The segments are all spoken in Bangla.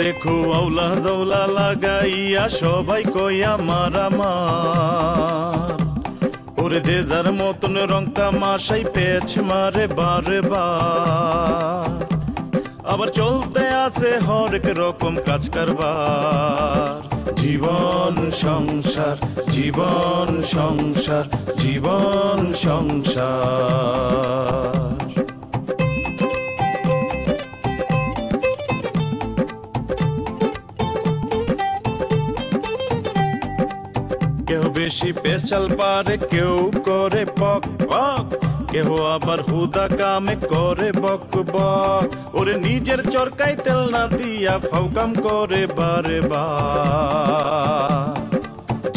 দেখো আউলা জাউলা লাগাইয়া সবাই কই আমার আমার, ওরে যে যার মতন রং তামাশাই পেছ মারে বারে বার, আবার চলতে আছে হরেক রকম কাজ কারবার। জীবন সংসার জীবন সংসার জীবন সংসার। কেউ বেশি পেশাল পারে, কেউ করে পক পক, কেউ আবার হুদা কামে করে বক বক, ওরে নিজের চরকায় তেল না দিয়া ফাউকাম করে বারে বার।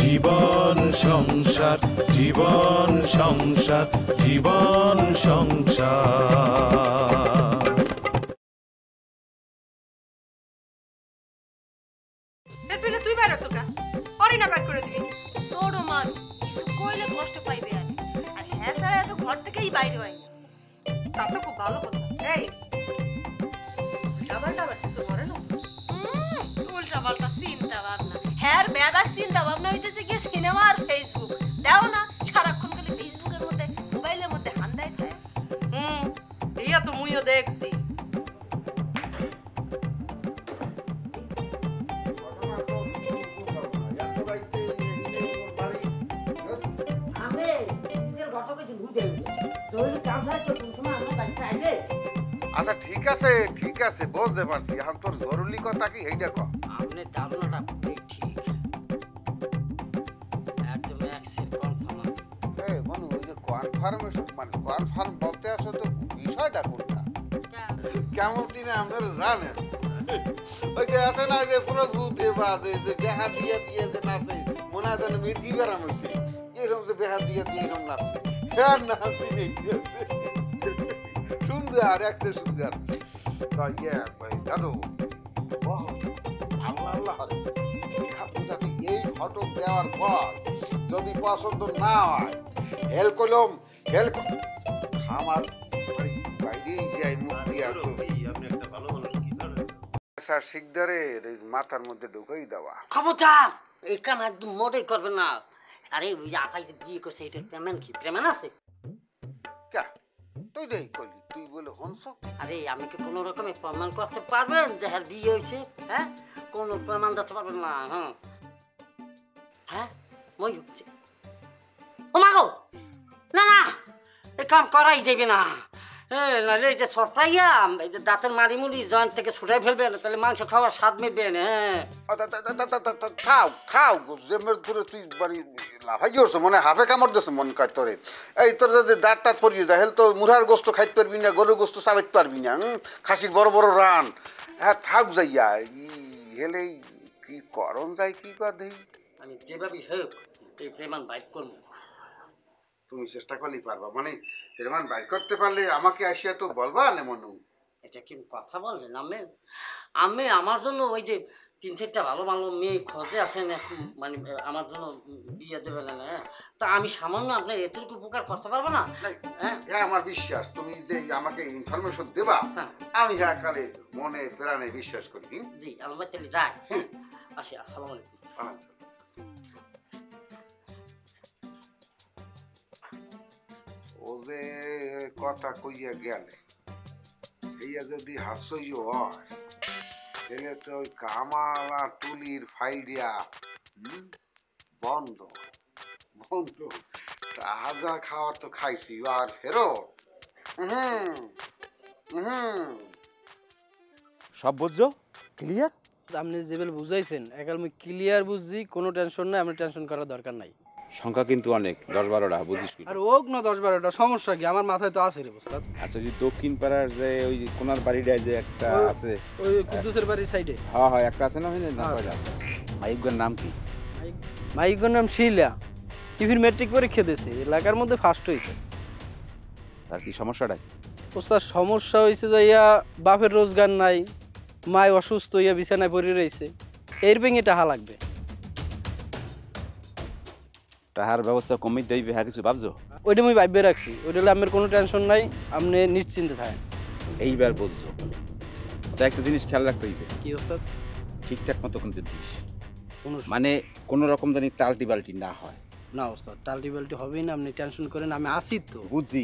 জীবন সংসার জীবন সংসার জীবন সংসার। তুই বাইরে চোখা অরে না বাইর করে দিবি। ছোড়ো মারু, কিছু কইলে কষ্ট পাইবে আর হ্যাঁ ছাড়া এত ঘর থেকেই বাইরে হয় না। তা তো খুব ভালো কথা। এই উল্টা পাল্টা কিছু করে না? উল্টা পাল্টা চিন্তা ভাবনা, হ্যাঁ ব্যাবাক চিন্তা ভাবনা হইতেছে কি সিনেমা আর ফেসবুক। দাও না সারাক্ষণ খালি ফেসবুকের মধ্যে মোবাইলের মধ্যে হান্দায় খায়। ইয়া তো মুইও দেখছি। আচ্ছা ঠিক আছে ঠিক আছে, বুঝতে পারছি। এখন তোর জরুরি কথা কি এইটা ক। আপনার ধারণাটা ঠিক, একদম এক্সের কনফার্ম। এই মনু, ওই যে কনফার্মেশন মানে কনফার্ম বলতে আসো তো বিষয়টা কোনটা? কেমন চিনে আপনারা জানেন? ওই যে আছে না যে প্রভু দেবা যে বেহা দিয়া দিয়ে যে নাচে, মনে হয় যেন মির্গি বেড়াম হয়েছে, এরকম যে বেহা দিয়া দিয়ে এরকম নাচে, হ্যাঁ নাম চিনে গিয়েছে। সুন্দর একটা সুন্দর দাদু, আল্লাহ আল্লাহ পূজাতে এই ফটো দেওয়ার পর যদি পছন্দ না হয় হেল কলম হেল আমার বাইরেই যাই মুখ দিয়ে। স্যার শিকদারের মাথার মধ্যে ঢুকেই দেওয়া। খবরদার, এই কাম একদম মোটেই করবেন না। আরে ওই আপাই যে বিয়ে করছে এটার পেমেন্ট কি পেমেন্ট আছে? কে তুই দেই কইলি, তুই বলে হনস? আরে আমি কি কোনো রকমে প্রমাণ করতে পারবেন যে হ্যাঁ বিয়ে হয়েছে? হ্যাঁ কোনো প্রমাণ দিতে পারবেন না। হ্যাঁ হ্যাঁ মই হচ্ছে ও মাগো, না না এই কাম করাই যাবে না। হ্যাঁ নাহলে এই যে সরপ্রাইয়া এই যে দাঁতের মারিমুড়ি জয়েন্ট থেকে ছুটাই ফেলবেন, তাহলে মাংস খাওয়ার স্বাদ মিটবেন। হ্যাঁ খাও খাও জেমের দূরে তুই বাড়ি লাফাই গেছ, মনে হাফে কামড় দিস মন কাজ তোরে। এই তোর যদি দাঁত টাত পরিয়ে যায় হেল তো মুরার গোস্ত খাইতে পারবি না, গরুর গোস্ত চাবাইতে পারবি না, খাসির বড় বড় রান। হ্যাঁ থাক যাইয়া হেলে কি করণ যায় কি কর দেই। আমি যেভাবেই হোক এই প্রেমান বাইক করবো। তুমি চেষ্টা করলেই পারবা, মানে প্রেমান বাইক করতে পারলে আমাকে আসিয়া তো বলবা না মনু। এটা কি কথা বললেন আমি? আমি আমার জন্য ওই যে 3-4টা ভালো ভালো মেয়ে খোঁজে আছেন, মানে আমার জন্য বিয়ে দেবেন না। তা আমি সামান্য আপনার এতটুকু উপকার করতে পারবো না? হ্যাঁ আমার বিশ্বাস, তুমি যে আমাকে ইনফরমেশন দেবা আমি হ্যাঁ কালে মনে প্রাণে বিশ্বাস করি। জি আলবাই তাহলে যাই। হ্যাঁ আসি, আসসালামু আলাইকুম। ও যে কথা কইয়া গেলে এইয়া যদি হাস্যই হয় তাহলে তো ওই কামাল আর তুলির ফাইল দিয়া বন্ধ বন্ধ। তাজা খাওয়ার তো খাইছি আর ফেরত। সব বুঝছো ক্লিয়ার? আপনি যেভাবে বুঝাইছেন একাল আমি ক্লিয়ার বুঝছি, কোনো টেনশন নাই, আপনি টেনশন করার দরকার নাই। সংখ্যা কিন্তু অনেক, 10-12টা বুঝিস। আর ওক না 10-12টা সমস্যা কি, আমার মাথায় তো আছে রে ওস্তাদ। আচ্ছা যে দক্ষিণ পাড়ার যে ওই কোনার বাড়িটায় যে একটা আছে, ওই কুদ্দুসের বাড়ির সাইডে। হ্যাঁ হ্যাঁ একটা আছে না, হয় না? মাইকগর নাম কি? মাইকগর নাম শিলা। টিভির ম্যাট্রিক পরীক্ষা দিয়েছে, এলাকার মধ্যে ফার্স্ট হয়েছে। তার কি সমস্যাটা? ওস্তাদ সমস্যা হয়েছে যাইয়া বাপের রোজগার নাই, মায় অসুস্থ হইয়া বিছানায় পড়ে রয়েছে, এর ভেঙে টাকা লাগবে। টাকার ব্যবস্থা কমিয়ে দেবে, হ্যাঁ কিছু ভাবছো? ওইটা আমি ভাববে রাখছি, ওইটা হলে আমার কোনো টেনশন নাই, আপনি নিশ্চিন্তে থাকেন। এইবার বুঝছো। তো একটা জিনিস খেয়াল রাখতে হইবে। কি ওস্তাদ? ঠিকঠাক মতো কিন্তু দিস, কোনো মানে কোনো রকম জানি টাল্টি বাল্টি না হয়। না ওস্তাদ, টাল্টি বাল্টি হবেই না, আপনি টেনশন করেন, আমি আসি তো। বুঝছি,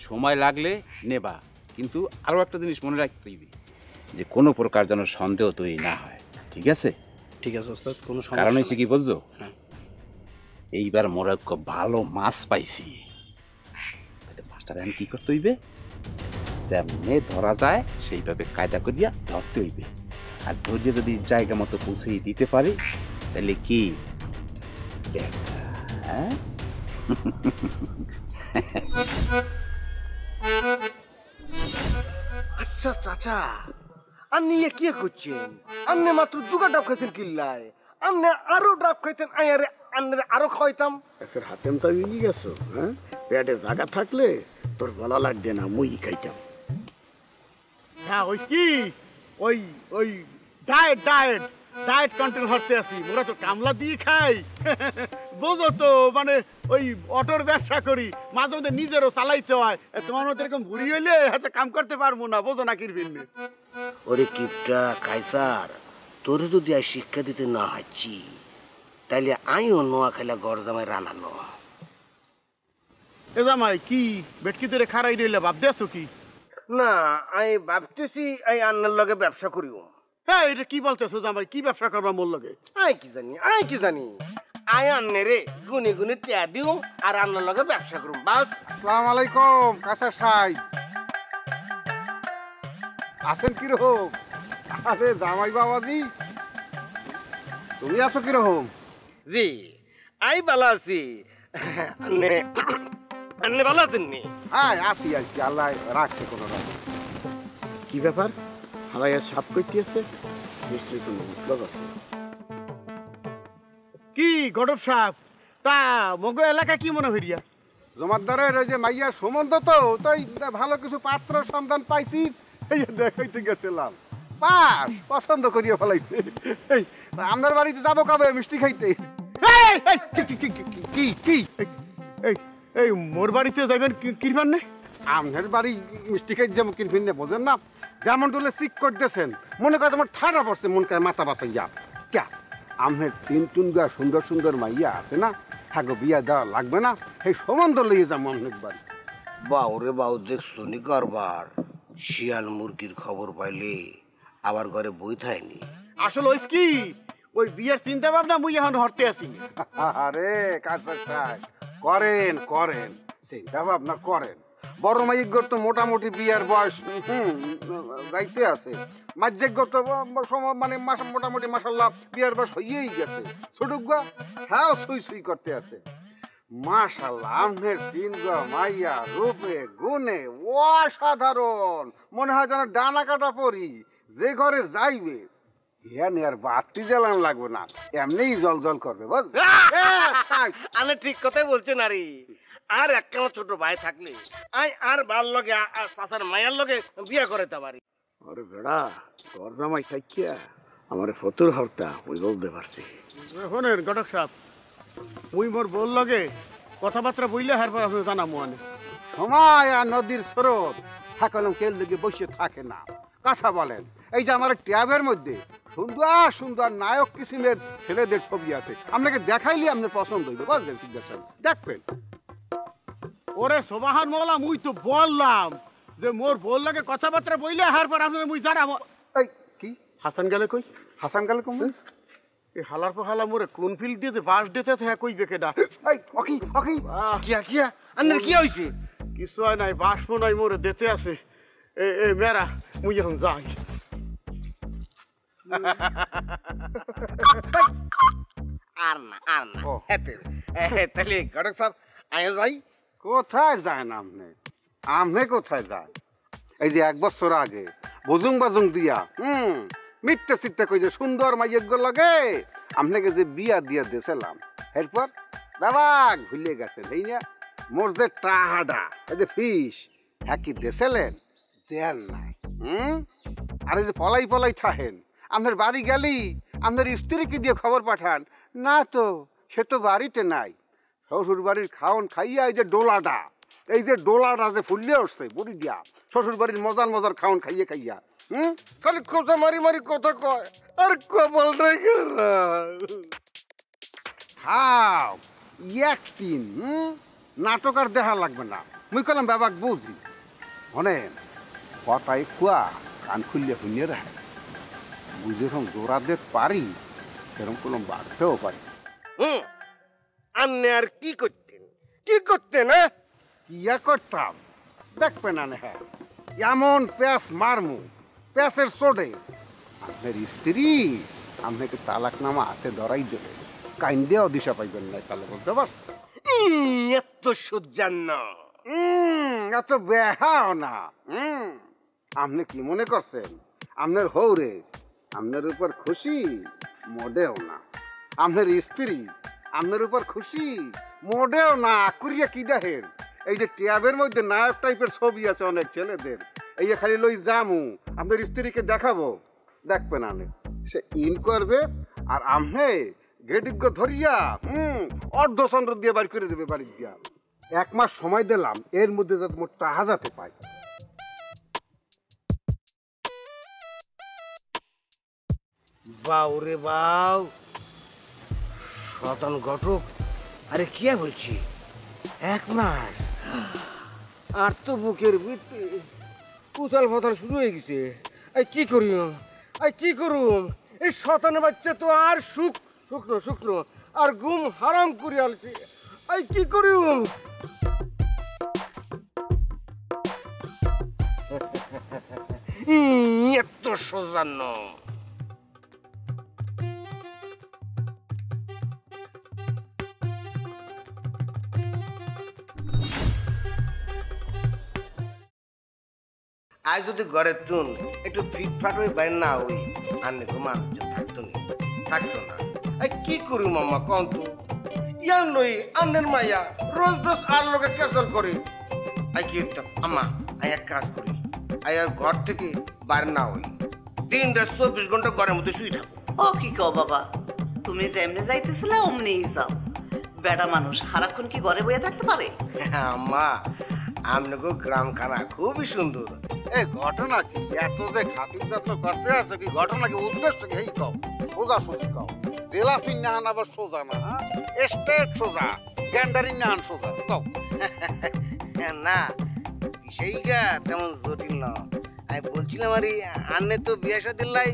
সময় লাগলে নেবা, কিন্তু আরও একটা জিনিস মনে রাখতে হইবে যে কোনো প্রকার যেন সন্দেহ তৈরি না হয়, ঠিক আছে? ঠিক আছে ওস্তাদ, কোনো কারণ সমস্যা হয়েছে কি বুঝছো, হ্যাঁ। এইবার মোরা খুব ভালো মাছ পাইছি, মাছটা এখন কি করতে হইবে, যেমনে ধরা যায় সেইভাবে কায়দা করিয়া ধরতে হইবে। আর ধরিয়ে যদি জায়গা মতো পৌঁছে দিতে পারি তাহলে কি হ্যাঁ? আচ্ছা চাচা, আপনি এ কি করছেন? আপনি মাত্র দুগা ডাব খাইছেন কিল্লায়, আপনি আরো ডাব খাইতেন, আন্নের আরো খাইতাম। তোর হাতেম তো ইয়ে গেছো, হ্যাঁ? পেটে জায়গা থাকলে তোর গলা লাগবে না, মুই খাইতাম। হ্যাঁ ওই কি ওই ওই ডায়েট ডায়েট ডায়েট কন্ট্রোল করতে আসি, মোরা তো কামলা দিয়ে খাই। বোঝো তো, মানে ওই অটোর ব্যবসা করি, মাঝে মধ্যে নিজেরও চালাইতে হয়। তোমার মতো এরকম বুড়ি হইলে হাতে কাম করতে পারবো না, বোঝো না কিরবিন। ওরে কিপটা কাইসার, তোরে যদি আই শিক্ষা দিতে না হাচ্ছি তাইলে আইও নোয়া খেলা গরদামায় রানানো। এ জামাই কি বেটকি ধরে খারাই রইলে ভাব দেছো কি? না, আমি ভাবতেছি এই আন্নার লগে ব্যবসা করিও। হ্যাঁ এটা কি বলতেছো জামাই, কি ব্যবসা করবা মোর লগে? আই কি জানি আই আন্নে রে গুনি গুনি টিয়া দিও আর আন্নার লগে ব্যবসা করুম, বাস। আসসালামু আলাইকুম কাসা সাহেব, আছেন কিরকম? আরে জামাই বাবাজি, তুমি আছো কিরকম? জি আই ভালো আছি, আন্নে আন্নে ভালো আছেন নি? হ্যাঁ আসি আর কি, আল্লাহ রাখছে কোনো রকম। কি ব্যাপার, হালাইয়া সাপ কইতেছে, নিশ্চয়ই কোনো মতলব আছে। কি গডব সাহেব, তা মগো এলাকা কি মনে হইয়া? জমাদ্দারের ওই যে মাইয়ার সম্বন্ধ তো তাই ভালো কিছু পাত্র সন্ধান পাইছি, এই দেখাইতে গেছিলাম, পাস পছন্দ করিয়া ফেলাইছে। এই আপনার বাড়িতে যাবো কবে মিষ্টি খাইতে? এই, এই, কি এই এই মোর বাড়িতে যাবেন কিরবার নে? আপনার বাড়ি মিষ্টি খাই যেমন কিনফিন নে বোঝেন না, যেমন তুলে সিক করতেছেন, মনে করে তোমার ঠান্ডা পড়ছে, মন করে মাথা বাঁচাইয়া ক্যা আপনার তিন টুনগা সুন্দর সুন্দর মাইয়া আছে না, থাকো বিয়া দেওয়া লাগবে না, সেই সম্বন্ধ লইয়ে যাবো আপনার বাড়ি। বাউরে বাউ, দেখছো নি কারবার, শিয়াল মুরগির খবর পাইলে আবার ঘরে বই থায়নি। আসলে ওই কি ওই বিয়ের চিন্তা ভাবনা মুই এখন হরতে আসি। আরে কাজা সাহেব, করেন করেন চিন্তা ভাবনা করেন, বড় মাইকগর তো মোটামুটি বিয়ার বয়স যাইতে আছে, মাঝেকগর তো মানে মোটামুটি মাসাল্লাহ বিয়ার বয়স হইয়েই গেছে, ছোটুকা হ্যাঁ সুই সুই করতে আছে। মাশাআল্লাহ আপনার তিন গো মাইয়া রূপে গুণে অসাধারণ, মনে হয় যেন ডানা কাটা পরি, যে ঘরে যাইবে ইয়ানি আর বাতি জ্বালানো লাগবে না, এমনিই জল জল করবে। আমি ঠিক কথাই বলছি নারী, আর একটা ছোট ভাই থাকলে আই আর বার লগে চাচার মায়ের লগে বিয়া করাইতে পারি। আরে বেড়া, তোর জামাই থাকিয়া আমার ফতুর হরতা ওই বলতে পারছি। শোনেন ঘটক সাহেব, মুই মোর বল লগে কথাবার্তা বইলে হার পর আপনি জানাবো। মানে সময় আর নদীর স্রোত থাকলাম কেল দিকে বসে থাকে না, কথা বলেন। এই যে আমার ট্যাবের মধ্যে সুন্দর সুন্দর নায়ক কিসিমের ছেলেদের ছবি আছে, আপনাকে দেখাইলে আপনার পছন্দ হইবে, বুঝলেন? ঠিক আছে দেখবেন। ওরে সোবাহান মোলা, মুই তো বললাম যে মোর বল লাগে কথাবার্তা বইলে হার পর আপনার মুই জানাবো। এই কি হাসান গেলে কই? হাসান গেলে কম এই হালার পর হালা মোরে কোন ফিল্ড দিয়েছে বাস দিতে হ্যাঁ কই বেকেডা? এই অকি অকি কিয়া কিয়া আন্নের কি হইছে? কিছু হয় নাই, বাস নাই মোরে দিতে আছে। এ মেরা মুই এখন যাই। আর না তাহলে ঘটক সাহেব আয় যাই। কোথায় যায় না আপনি? আপনি কোথায় যায়? এই যে 1 বছর আগে বুজুং বাজুং দিয়া মিথ্যে চিত্তে কই যে সুন্দর মাইয়ের লাগে আপনাকে যে বিয়া দিয়া দিয়েছিলাম, এরপর বাবা ভুলে গেছেন। এই না মোর যে টাহাডা, এই যে ফিস হ্যাঁ কি দিয়েছিলেন? দেন নাই। আর এই যে পলাই পলাই থাহেন, আপনার বাড়ি গেলি আপনার স্ত্রীকে দিয়ে খবর পাঠান না, তো সে তো বাড়িতে নাই। শ্বশুর বাড়ির খাওন খাইয়া এই যে ডোলাটা, এই যে ডোলাটা যে ফুললে উঠছে বুড়ি দিয়া, শ্বশুর বাড়ির মজার মজার খাওন খাইয়ে খাইয়া খালি কথা মারি মারি কথা কয় আর কপালটাই খারাপ। হাও একদিন নাটক আর দেখা লাগবে না। মুই কলাম বাবাক বুঝি অনেক কথাই খুয়া কান খুললে শুনিয়ে রাখে বুঝে যখন জোড়া দিতে পারি সেরকম কোনো বাড়তেও পারি। আপনি আর কি করতেন হ্যাঁ? ইয়া করতাম দেখবে না হ্যাঁ এমন প্যাঁচ মারমু প্যাঁচের চোটে আপনার স্ত্রী আপনাকে তালাকনামা হাতে ধরাই দেবে কাইন্দেও দিশা পাইবেন না তাহলে বলতে পারছেন। এত সজ্জান এত বেহাও না। আপনি কি মনে করছেন আপনার হৌরে আপনার উপর খুশি? মোটেও না। আপনার স্ত্রী আপনার উপর খুশি? মোটেও না। কুরিয়া কি দেখেন এই যে ট্যাবের মধ্যে নায়ক টাইপের ছবি আছে অনেক ছেলেদের, এই যে খালি লই জামু আপনার স্ত্রীকে দেখাবো, দেখবেন আনে সে ইন করবে আর আমনে গেটিক ধরিয়া অর্ধচন্দ্র দিয়ে বাড়ি করে দেবে বাড়ি দিয়া। 1 মাস সময় দিলাম এর মধ্যে যাতে মোট টাকা যাতে পাই। বাউ রে বাউ শতান ঘটক, আরে কি বলছি 1 মাস আর তো বুকের ভিতরে কুতাল ফতাল শুরু হয়ে গেছে। কি করুম এই শতানের বাচ্চা তো আর শুকনো আর ঘুম হারাম করে আলছে। কি করুম? এত সোজা নয়। আজ যদি ঘরে তুন একটু ফিটফাট হয়ে বাইর না হই আন্নে ঘুমান থাকতো না। কি করি মামা কন তো ইয়ান নই আন্নের মাইয়া রোজ আর লোকে ক্যাসল করে। কি আম্মা এক কাজ করি আর ঘর থেকে বাইর না হই, দিন রাত 24 ঘন্টা ঘরের মধ্যে শুয়ে থাকো। ও কি কও বাবা, তুমি যেমনে যাইতেছিলে অমনেই যাও। বেটা মানুষ সারাক্ষণ কি ঘরে বইয়া থাকতে পারে? আম্মা আমনগো গ্রাম খানা খুবই সুন্দর। এই ঘটনা কি এত যে খাতির যত্ন করতে আছে কি ঘটনা কি উদ্দেশ্য কি? এই কও সোজা সুজি কও। জেলাফি নাহান আবার সোজা না, স্টেট সোজা, গ্যান্ডারিন নাহান সোজা কও। না বিষয়টা তেমন জটিল না। আমি বলছিলাম আরে আন্নে তো বিয়ে শাদিল্লাই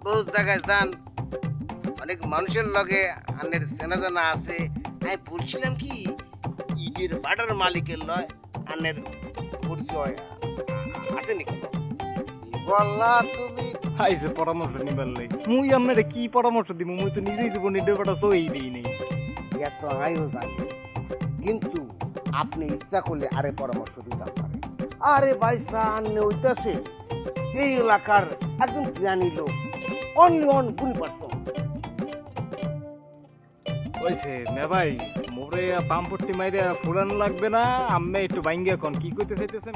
বহু জায়গায় যান, অনেক মানুষের লগে আন্নের চেনা জানা আছে। আমি বলছিলাম কি ইটের বাটার মালিকের লয় আন্নের পরিচয় আছে নাকি? বললা তুমি আইসে পরামর্শ নিবার লাই। মুই আপনারে কি পরামর্শ দিব? মুই তো নিজেই জীবনে ডেবাটা সই দিই নেই। এত আইও জানি, কিন্তু আপনি ইচ্ছা করলে আরে পরামর্শ দিতে পারেন। আরে ভাইসা আন্নে হইতাছে এই এলাকার একজন জ্ঞানী লোক, অনলি অন 2%। ওইছে না ভাই, মোরে পাম্পট্টি মাইরা ফুলানো লাগবে না। আমি একটু বাইঙ্গা কোন কি কইতে চাইতেছেন?